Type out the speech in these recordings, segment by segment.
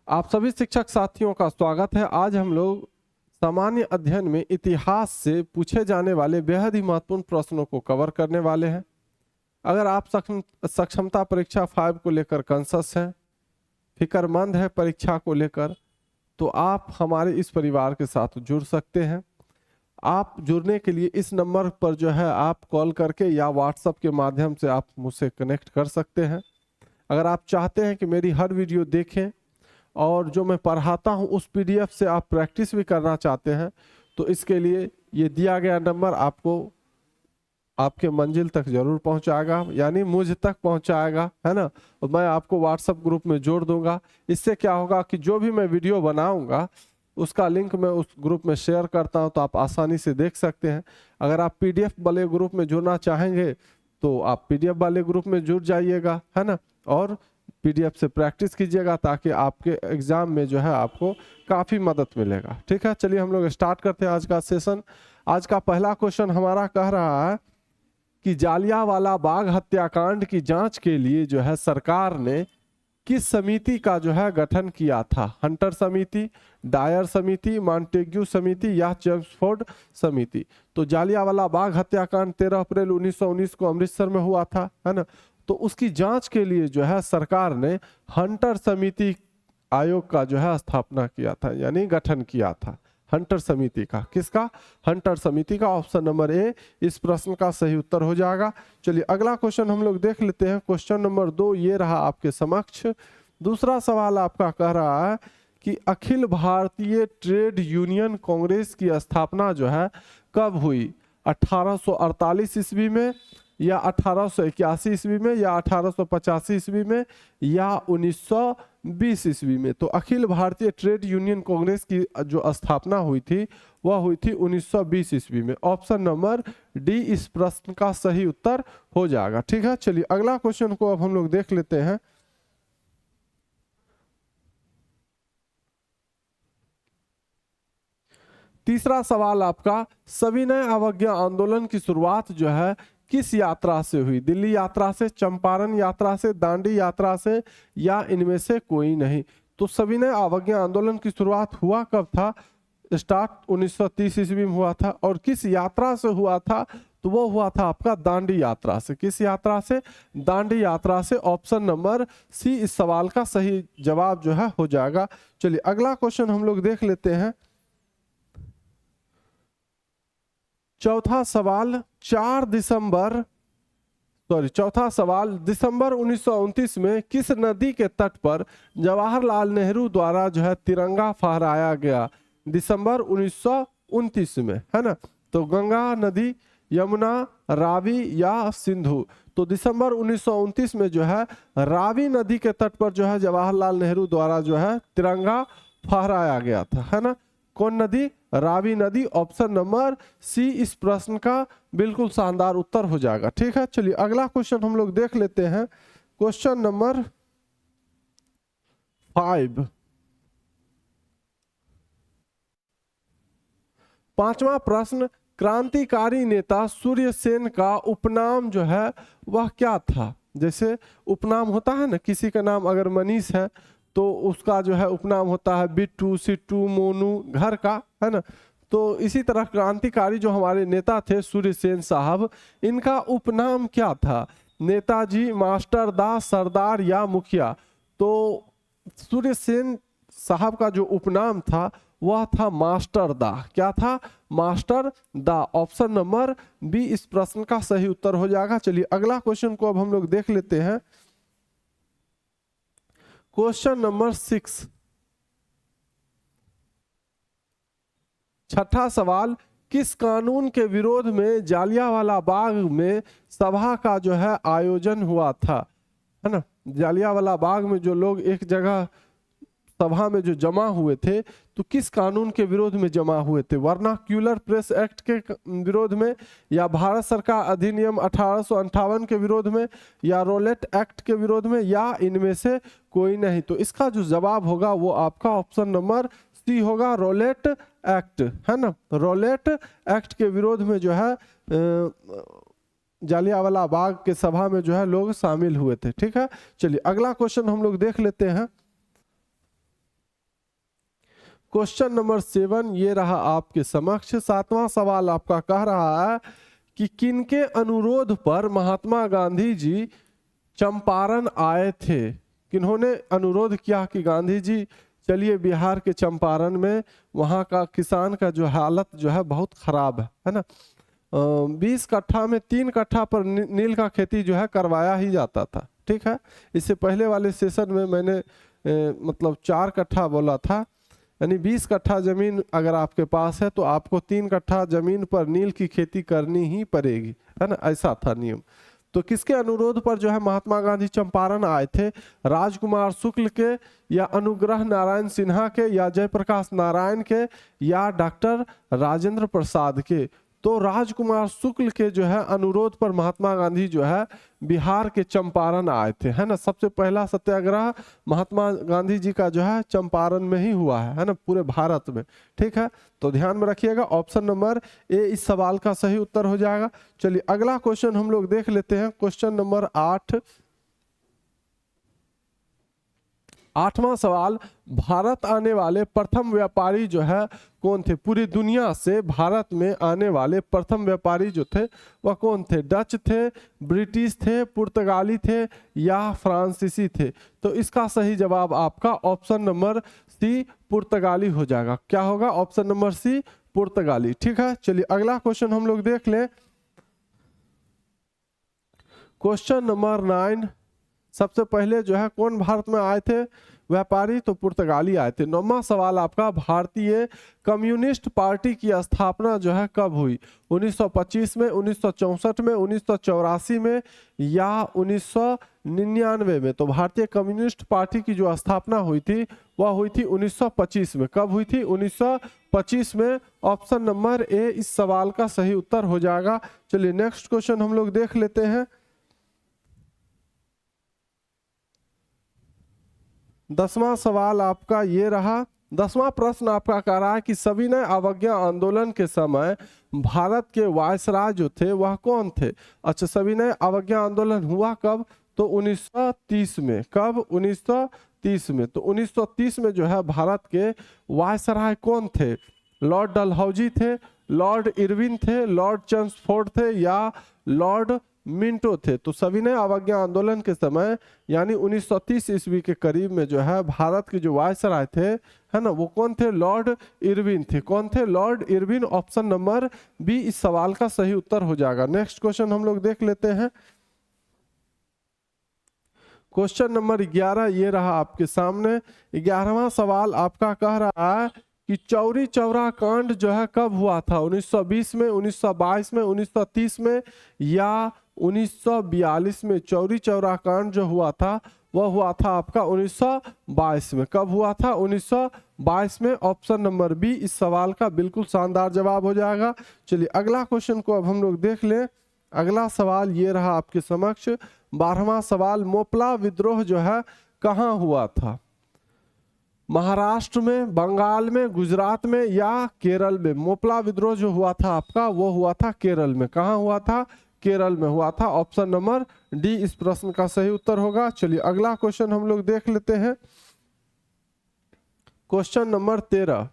आप सभी शिक्षक साथियों का स्वागत है। आज हम लोग सामान्य अध्ययन में इतिहास से पूछे जाने वाले बेहद ही महत्वपूर्ण प्रश्नों को कवर करने वाले हैं। अगर आप सक्षमता परीक्षा 5 को लेकर कॉन्शियस हैं, फिक्रमंद है परीक्षा को लेकर, तो आप हमारे इस परिवार के साथ जुड़ सकते हैं। आप जुड़ने के लिए इस नंबर पर जो है आप कॉल करके या व्हाट्सएप के माध्यम से आप मुझसे कनेक्ट कर सकते हैं। अगर आप चाहते हैं कि मेरी हर वीडियो देखें और जो मैं पढ़ाता हूं उस पीडीएफ से आप प्रैक्टिस भी करना चाहते हैं, तो इसके लिए ये दिया गया नंबर आपको आपके मंजिल तक जरूर पहुंचाएगा, यानी मुझ तक पहुंचाएगा, है ना। और मैं आपको व्हाट्सएप ग्रुप में जोड़ दूंगा। इससे क्या होगा कि जो भी मैं वीडियो बनाऊंगा उसका लिंक मैं उस ग्रुप में शेयर करता हूं, तो आप आसानी से देख सकते हैं। अगर आप पीडीएफ वाले ग्रुप में जुड़ना चाहेंगे तो आप पीडीएफ वाले ग्रुप में जुड़ जाइएगा, है ना, और पीडीएफ से प्रैक्टिस कीजिएगा ताकि आपके एग्जाम में जो है आपको काफ़ी मदद मिलेगा। ठीक है, चलिए हम लोग स्टार्ट करते हैं आज का सेशन। आज का पहला क्वेश्चन हमारा कह रहा है कि जालियांवाला बाग हत्याकांड की जांच के लिए जो है सरकार ने किस समिति का जो है गठन किया था? हंटर समिति, डायर समिति, मॉन्टेग्यू समिति या चेम्सफोर्ड समिति। तो जालियांवाला बाग हत्याकांड 13 अप्रैल 1919 को अमृतसर में हुआ था, है ना। तो उसकी जांच के लिए जो है सरकार ने हंटर समिति आयोग का जो है स्थापना किया था, यानी गठन किया था हंटर समिति का। किसका? हंटर समिति का। ऑप्शन नंबर ए इस प्रश्न का सही उत्तर हो जाएगा। चलिए अगला क्वेश्चन हम लोग देख लेते हैं। क्वेश्चन नंबर 2 ये रहा आपके समक्ष। दूसरा सवाल आपका कह रहा है कि अखिल भारतीय ट्रेड यूनियन कांग्रेस की स्थापना जो है कब हुई? 1848 ईस्वी में, या 1881 ईस्वी में, या 1885 ईस्वी में, या 1920 ईस्वी में। तो अखिल भारतीय ट्रेड यूनियन कांग्रेस की जो स्थापना हुई थी वह हुई थी 1920 ईस्वी में। ऑप्शन नंबर डी इस प्रश्न का सही उत्तर हो जाएगा। ठीक है, चलिए अगला क्वेश्चन को अब हम लोग देख लेते हैं। तीसरा सवाल आपका, सविनय अवज्ञा आंदोलन की शुरुआत जो है किस यात्रा से हुई? दिल्ली यात्रा से, चंपारण यात्रा से, दांडी यात्रा से, या इनमें से कोई नहीं। तो सविनय अवज्ञा आंदोलन की शुरुआत हुआ कब था? स्टार्ट 1930 ईस्वी में हुआ था। और किस यात्रा से हुआ था? तो वो हुआ था आपका दांडी यात्रा से। किस यात्रा से? दांडी यात्रा से। ऑप्शन नंबर सी इस सवाल का सही जवाब जो है हो जाएगा। चलिए अगला क्वेश्चन हम लोग देख लेते हैं। चौथा सवाल दिसंबर 1929 में किस नदी के तट पर जवाहरलाल नेहरू द्वारा जो है तिरंगा फहराया गया? दिसंबर 1929 में, है ना। तो गंगा नदी, यमुना, रावी या सिंधु। तो दिसंबर 1929 में जो है रावी नदी के तट पर जो है जवाहरलाल नेहरू द्वारा जो है तिरंगा फहराया गया था, है ना। कौन नदी? रावी नदी। ऑप्शन नंबर सी इस प्रश्न का बिल्कुल शानदार उत्तर हो जाएगा। ठीक है, चलिए अगला क्वेश्चन हम लोग देख लेते हैं। क्वेश्चन नंबर 5, पांचवा प्रश्न, क्रांतिकारी नेता सूर्यसेन का उपनाम जो है वह क्या था? जैसे उपनाम होता है ना, किसी का नाम अगर मनीष है तो उसका जो है उपनाम होता है बिट्टू, सिट्टू, मोनू, घर का, है ना। तो इसी तरह क्रांतिकारी जो हमारे नेता थे सूर्यसेन साहब, इनका उपनाम क्या था? नेताजी, मास्टर दा, सरदार या मुखिया। तो सूर्यसेन साहब का जो उपनाम था वह था मास्टर दा। क्या था? मास्टर दा। ऑप्शन नंबर बी इस प्रश्न का सही उत्तर हो जाएगा। चलिए अगला क्वेश्चन को अब हम लोग देख लेते हैं। क्वेश्चन नंबर 6, छठा सवाल, किस कानून के विरोध में जालियांवाला बाग में सभा का जो है आयोजन हुआ था? है ना, जालियांवाला बाग में जो लोग एक जगह सभा में जो जमा हुए थे, तो किस कानून के विरोध में जमा हुए थे? वर्नाक्यूलर प्रेस एक्ट के विरोध में, या भारत सरकार अधिनियम 1858 के विरोध में, या रोलेट एक्ट के विरोध में, या इनमें से कोई नहीं। तो इसका जो जवाब होगा वो आपका ऑप्शन नंबर सी होगा, रोलेट एक्ट, है ना। रोलेट एक्ट के विरोध में जो है जालियांवाला बाग के सभा में जो है लोग शामिल हुए थे। ठीक है, चलिए अगला क्वेश्चन हम लोग देख लेते हैं। क्वेश्चन नंबर 7 ये रहा आपके समक्ष। 7वां सवाल आपका कह रहा है कि किनके अनुरोध पर महात्मा गांधी जी चंपारण आए थे। किन्होंने अनुरोध किया कि गांधी जी चलिए बिहार के चंपारण में, वहाँ का किसान का जो हालत जो है बहुत खराब है ना। 20 कट्ठा में 3 कट्ठा पर नील का खेती जो है करवाया ही जाता था, ठीक है। इससे पहले वाले सेशन में मैंने मतलब 4 कट्ठा बोला था, यानी 20 कट्ठा जमीन अगर आपके पास है तो आपको 3 कट्ठा जमीन पर नील की खेती करनी ही पड़ेगी, है ना, ऐसा था नियम। तो किसके अनुरोध पर जो है महात्मा गांधी चंपारण आए थे? राजकुमार शुक्ल के, या अनुग्रह नारायण सिन्हा के, या जयप्रकाश नारायण के, या डॉक्टर राजेंद्र प्रसाद के? तो राजकुमार शुक्ल के जो है अनुरोध पर महात्मा गांधी जो है बिहार के चंपारण आए थे, है ना। सबसे पहला सत्याग्रह महात्मा गांधी जी का जो है चंपारण में ही हुआ है ना, पूरे भारत में, ठीक है। तो ध्यान में रखिएगा, ऑप्शन नंबर ए इस सवाल का सही उत्तर हो जाएगा। चलिए अगला क्वेश्चन हम लोग देख लेते हैं। क्वेश्चन नंबर 8, 8वां सवाल, भारत आने वाले प्रथम व्यापारी जो है कौन थे? पूरी दुनिया से भारत में आने वाले प्रथम व्यापारी जो थे वह कौन थे? डच थे, ब्रिटिश थे, पुर्तगाली थे, या फ्रांसीसी थे? तो इसका सही जवाब आपका ऑप्शन नंबर सी पुर्तगाली हो जाएगा। क्या होगा? ऑप्शन नंबर सी पुर्तगाली, ठीक है। चलिए अगला क्वेश्चन हम लोग देख लें। क्वेश्चन नंबर 9, सबसे पहले जो है कौन भारत में आए थे व्यापारी? तो पुर्तगाली आए थे। 9वां सवाल आपका, भारतीय कम्युनिस्ट पार्टी की स्थापना जो है कब हुई? 1925 में, 1964 में, 1984 में, या 1999 में? तो भारतीय कम्युनिस्ट पार्टी की जो स्थापना हुई थी वह हुई थी 1925 में। कब हुई थी? 1925 में। ऑप्शन नंबर ए इस सवाल का सही उत्तर हो जाएगा। चलिए नेक्स्ट क्वेश्चन हम लोग देख लेते हैं। 10वां सवाल आपका ये रहा। 10वां प्रश्न आपका कह रहा है कि सविनय अवज्ञा आंदोलन के समय भारत के वायसराय जो थे वह कौन थे? अच्छा, सविनय अवज्ञा आंदोलन हुआ कब? तो 1930 में। कब? 1930 में। तो 1930 में जो है भारत के वायसराय कौन थे? लॉर्ड डलहौजी थे, लॉर्ड इरविन थे, लॉर्ड चेम्सफोर्ड थे, या लॉर्ड मिंटो थे? तो सविनय अवज्ञा आंदोलन के समय यानी 1930 ईस्वी के करीब में जो है भारत के जो वायसराय थे, है ना, वो कौन थे? लॉर्ड इरविन थे। कौन थे? Lord Irwin. Option number B इस सवाल का सही उत्तर हो जाएगा। नेक्स्ट क्वेश्चन हम लोग देख लेते हैं। क्वेश्चन नंबर 11 ये रहा आपके सामने। 11वां सवाल आपका कह रहा है कि चौरी चौरा कांड जो है कब हुआ था? 1920 में, 1922 में, 1930 में, या 1942 में? चौरी चौरा कांड जो हुआ था वह हुआ था आपका 1922 में। कब हुआ था? 1922 में। ऑप्शन नंबर बी इस सवाल का बिल्कुल शानदार जवाब हो जाएगा। चलिए अगला क्वेश्चन को अब हम लोग देख लें। अगला सवाल ये रहा आपके समक्ष। 12वां सवाल, मोपला विद्रोह जो है कहाँ हुआ था? महाराष्ट्र में, बंगाल में, गुजरात में, या केरल में? मोपला विद्रोह जो हुआ था आपका वो हुआ था केरल में। कहाँ हुआ था? केरल में हुआ था। ऑप्शन नंबर डी इस प्रश्न का सही उत्तर होगा। चलिए अगला क्वेश्चन हम लोग देख लेते हैं। क्वेश्चन नंबर 13,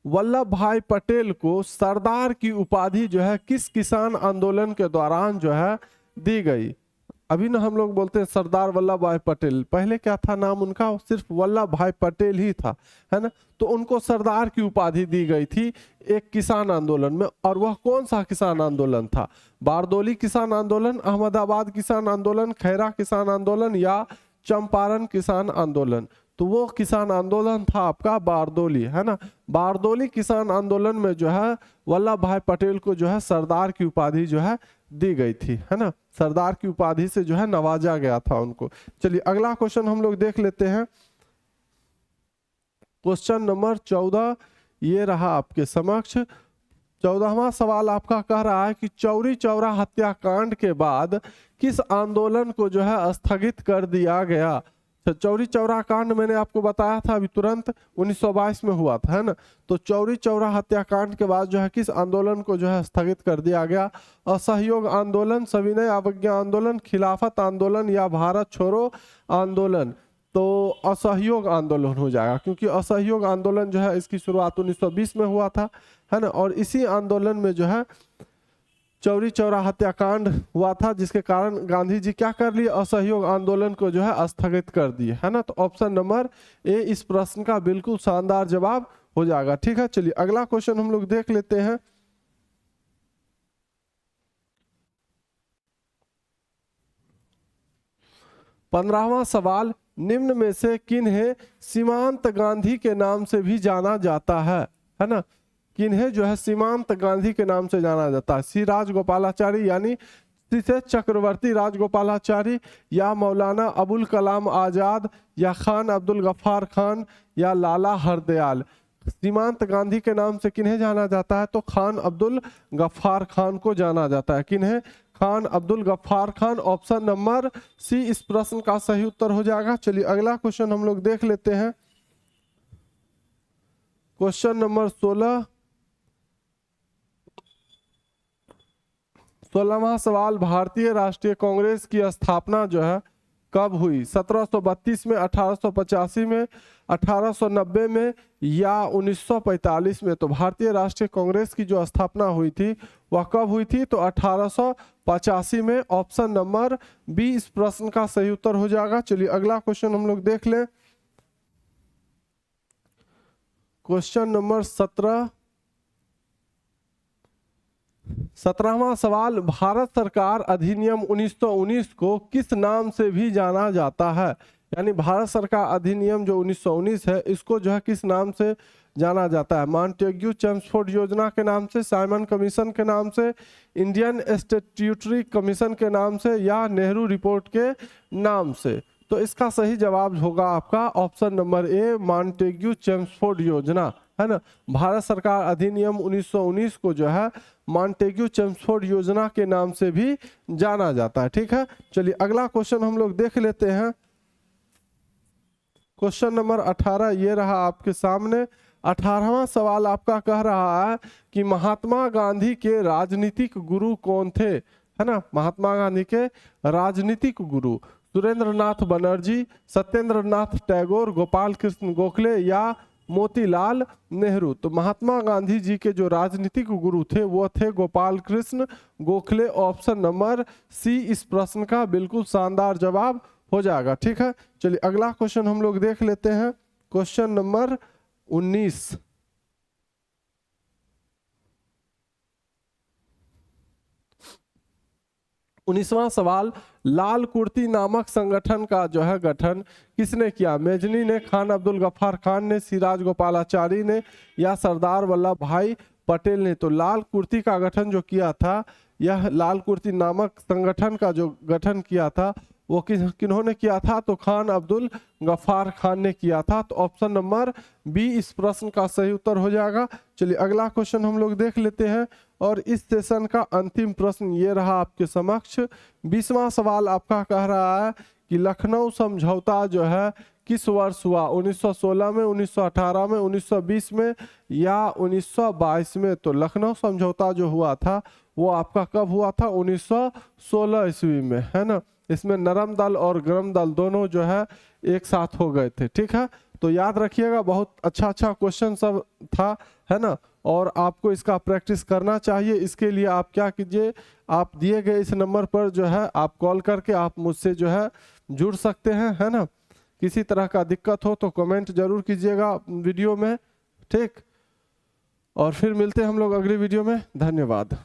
वल्लभ भाई पटेल को सरदार की उपाधि जो है किस किसान आंदोलन के दौरान जो है दी गई? अभी ना हम लोग बोलते हैं सरदार वल्लभ भाई पटेल, पहले क्या था नाम उनका? सिर्फ वल्लभ भाई पटेल ही था, है ना। तो उनको सरदार की उपाधि दी गई थी एक किसान आंदोलन में। और वह कौन सा किसान आंदोलन था? बारदोली किसान आंदोलन, अहमदाबाद किसान आंदोलन, खैरा किसान आंदोलन, या चंपारण किसान आंदोलन? तो वो किसान आंदोलन था आपका बारदोली, है ना। बारदोली किसान आंदोलन में जो है वल्लभ भाई पटेल को जो है सरदार की उपाधि जो है दी गई थी, है ना। सरदार की उपाधि से जो है नवाजा गया था उनको। चलिए अगला क्वेश्चन हम लोग देख लेते हैं। क्वेश्चन नंबर 14 ये रहा आपके समक्ष। 14वां सवाल आपका कह रहा है कि चौरी चौरा हत्याकांड के बाद किस आंदोलन को जो है स्थगित कर दिया गया? तो चौरी चौरा कांड मैंने आपको बताया था अभी तुरंत 1922 में हुआ था, है ना। तो चौरी चौरा हत्याकांड के बाद जो है किस आंदोलन को जो है स्थगित कर दिया गया? असहयोग आंदोलन, सविनय अवज्ञा आंदोलन, खिलाफत आंदोलन, या भारत छोड़ो आंदोलन? तो असहयोग आंदोलन हो जाएगा, क्योंकि असहयोग आंदोलन जो है इसकी शुरुआत 1920 में हुआ था, है ना। और इसी आंदोलन में जो है चौरी चौरा हत्याकांड हुआ था, जिसके कारण गांधी जी क्या कर लिए, असहयोग आंदोलन को जो है स्थगित कर दिए, है ना। तो ऑप्शन नंबर ए इस प्रश्न का बिल्कुल शानदार जवाब हो जाएगा। ठीक है, चलिए अगला क्वेश्चन हम लोग देख लेते हैं। पंद्रहवां सवाल, निम्न में से किन्हें सीमांत गांधी के नाम से भी जाना जाता है ना। किन्हें जो है सीमांत गांधी के नाम से जाना जाता है, श्री राजगोपालाचारी यानी श्री चक्रवर्ती राजगोपालाचारी, या मौलाना अबुल कलाम आजाद, या खान अब्दुल गफ्फार खान, या लाला हरदयाल। सीमांत गांधी के नाम से किन्हें जाना जाता है, तो खान अब्दुल गफ्फार खान को जाना जाता है। किन्हें, Khan Abdul Ghaffar Khan. Option number C इस प्रश्न का सही उत्तर हो जाएगा। चलिए अगला क्वेश्चन हम लोग देख लेते हैं। क्वेश्चन नंबर 16वां सवाल, भारतीय राष्ट्रीय कांग्रेस की स्थापना जो है कब हुई, 1732 में, 1885 में, 1890 में, या 1945 में। तो भारतीय राष्ट्रीय कांग्रेस की जो स्थापना हुई थी वह कब हुई थी, तो 1885 में। ऑप्शन नंबर बी इस प्रश्न का सही उत्तर हो जाएगा। चलिए अगला क्वेश्चन हम लोग देख लें। क्वेश्चन नंबर 17वां सवाल, भारत सरकार अधिनियम 1919 को किस नाम से भी जाना जाता है, यानी भारत सरकार अधिनियम जो 1919 है इसको जो है किस नाम से जाना जाता है, मॉन्टेग्यू चेम्सफोर्ड योजना के नाम से, साइमन कमीशन के नाम से, इंडियन स्टैट्यूटरी कमीशन के नाम से, या नेहरू रिपोर्ट के नाम से। तो इसका सही जवाब होगा आपका option number A, Montagu Chelmsford योजना, है ना। भारत सरकार अधिनियम 1919 को जो है मॉन्टेग्यू चेम्सफोर्ड योजना के नाम से भी जाना जाता है। ठीक है, चलिए अगला क्वेश्चन हम लोग देख लेते हैं। क्वेश्चन नंबर 18 ये रहा आपके सामने। 18वां सवाल आपका कह रहा है कि महात्मा गांधी के राजनीतिक गुरु कौन थे, है ना। महात्मा गांधी के राजनीतिक गुरु सुरेंद्रनाथ बनर्जी, सत्येंद्रनाथ टैगोर, गोपाल कृष्ण गोखले, या मोतीलाल नेहरू। तो महात्मा गांधी जी के जो राजनीतिक गुरु थे वो थे Gopal Krishna Gokhale. Option number C इस प्रश्न का बिल्कुल शानदार जवाब हो जाएगा। ठीक है, चलिए अगला क्वेश्चन हम लोग देख लेते हैं। Question number 19। 19वां सवाल, लाल कुर्ती नामक संगठन का जो है गठन किसने किया, मेजनी ने, खान अब्दुल गफ्फार खान ने, सिराज गोपालाचारी ने, या सरदार वल्लभ भाई पटेल ने। तो लाल कुर्ती का गठन जो किया था, यह लाल कुर्ती नामक संगठन का जो गठन किया था वो किन्होंने किया था, तो खान अब्दुल गफ्फार खान ने किया था। तो ऑप्शन नंबर बी इस प्रश्न का सही उत्तर हो जाएगा। चलिए अगला क्वेश्चन हम लोग देख लेते हैं और इस सेशन का अंतिम प्रश्न ये रहा आपके समक्ष। 20वां सवाल आपका कह रहा है कि लखनऊ समझौता जो है किस वर्ष हुआ, 1916 में, 1918 में, 1920 में, या 1922 में। तो लखनऊ समझौता जो हुआ था वो आपका कब हुआ था, 1916 ईस्वी में, है ना। इसमें नरम दल और गरम दल दोनों जो है एक साथ हो गए थे। ठीक है, तो याद रखिएगा, बहुत अच्छा क्वेश्चन सब था, है ना। और आपको इसका प्रैक्टिस करना चाहिए। इसके लिए आप क्या कीजिए, आप दिए गए इस नंबर पर जो है आप कॉल करके आप मुझसे जो है जुड़ सकते हैं, है ना। किसी तरह का दिक्कत हो तो कमेंट जरूर कीजिएगा वीडियो में, ठीक। और फिर मिलते हैं हम लोग अगली वीडियो में। धन्यवाद।